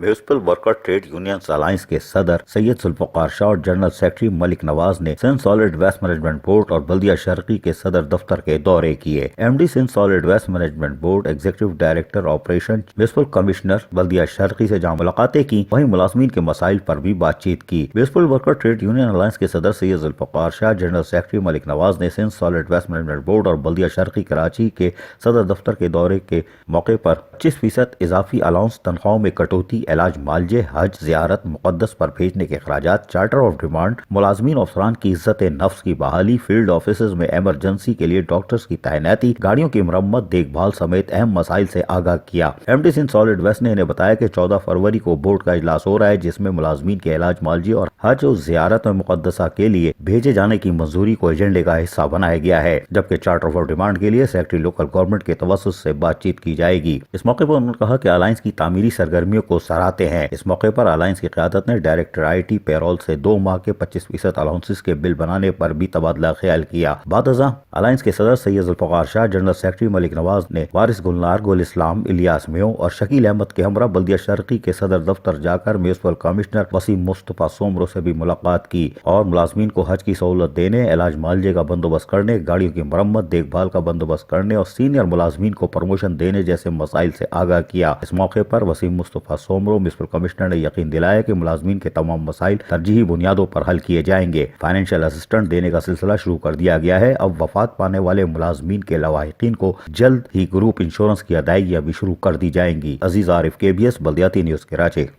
Municipal worker trade unions alliance के सदर सैयद जुल्फ़िकार शाह और जनरल सेक्रेटरी मलिक नवाज ने Sindh solid waste management board और बल्दिया शर्की के सदर दफ्तर के दौरे किए। MD Sindh solid waste management board, executive director operation, municipal commissioner बल्दिया शर्की से जहां मुलाकातें की, वहीं मुलाजमीन के मसाइल पर भी बातचीत की। Municipal worker trade union alliance के सदर सैयद जुल्फ़िकार शाह, जनरल सेक्रेटरी मलिक नवाज ने Sindh solid waste management board और बल्दिया शर्की कराची के सदर दफ्तर के दौरे के मौके पर 25% इजाफी अलाउंस, तनख्वाहों में कटौती, इलाज मालजे, हज जियारत मुकद्दस पर भेजने के अखराजात, चार्टर ऑफ डिमांड, मुलाजमीन अफसरान की इज्जत नफ्स की बहाली, फील्ड ऑफिस में एमरजेंसी के लिए डॉक्टर्स की तैनाती, गाड़ियों की मरम्मत, देखभाल समेत अहम मसाइल से आगाह किया। एमडी सिंध सॉलिड वेस्ट ने इन्हें बताया कि 14 फरवरी को बोर्ड का इजलास हो रहा है, जिसमें मुलाजमीन के इलाज मालजी और हज और जियारत में मुकद्दसा के लिए भेजे जाने की मंजूरी को एजेंडे का हिस्सा बनाया गया है, जबकि चार्टर ऑफ डिमांड के लिए सेक्रेटरी लोकल गवर्नमेंट के तवस्सुत से बातचीत की जाएगी। इस मौके पर उन्होंने कहा कि अलायंस की तामीरी सरगर्मियों को सराहते हैं। इस मौके पर अलायंस की क़यादत ने डायरेक्टर आईटी पेरोल से 2 माह के 25% अलाउंसेस के बिल बनाने पर भी तबादला ख्याल किया। बादअज़ां अलायंस के सदर सैयद जुल्फ़िकार शाह, जनरल सेक्रेटरी मलिक नवाज ने वारिस गुलनार, गुल इस्लाम, इलियास मेयो और शकील अहमद के हमरा बल्दिया शर्की के सदर दफ्तर जाकर म्यूनिसिपल कमिश्नर वसीम मुस्तफा सोमरो से भी मुलाकात की और मुलाजमीन को हज की सहूलत देने, इलाज मालजे का बंदोबस्त करने, गाड़ियों की मरम्मत, देखभाल का बंदोबस्त करने और सीनियर मुलाजमीन को प्रमोशन देने जैसे मसाइल से आगाह किया। इस मौके पर वसीम मुस्तफा सोमरो म्यूनिसिपल कमिश्नर ने यकीन दिलाया कि मुलाजमीन के तमाम मसाइल तरजीही बुनियादों पर हल किए जाएंगे। फाइनेंशियल असिस्टेंट देने का सिलसिला शुरू कर दिया गया है। अब वफात पाने वाले मुलाजमीन के लवाहिकीन को जल्द ही ग्रुप इंश्योरेंस की अदायगियां भी शुरू कर दी जाएंगी। अजीज आरिफ, KBS बल्दियाती न्यूज, कराची।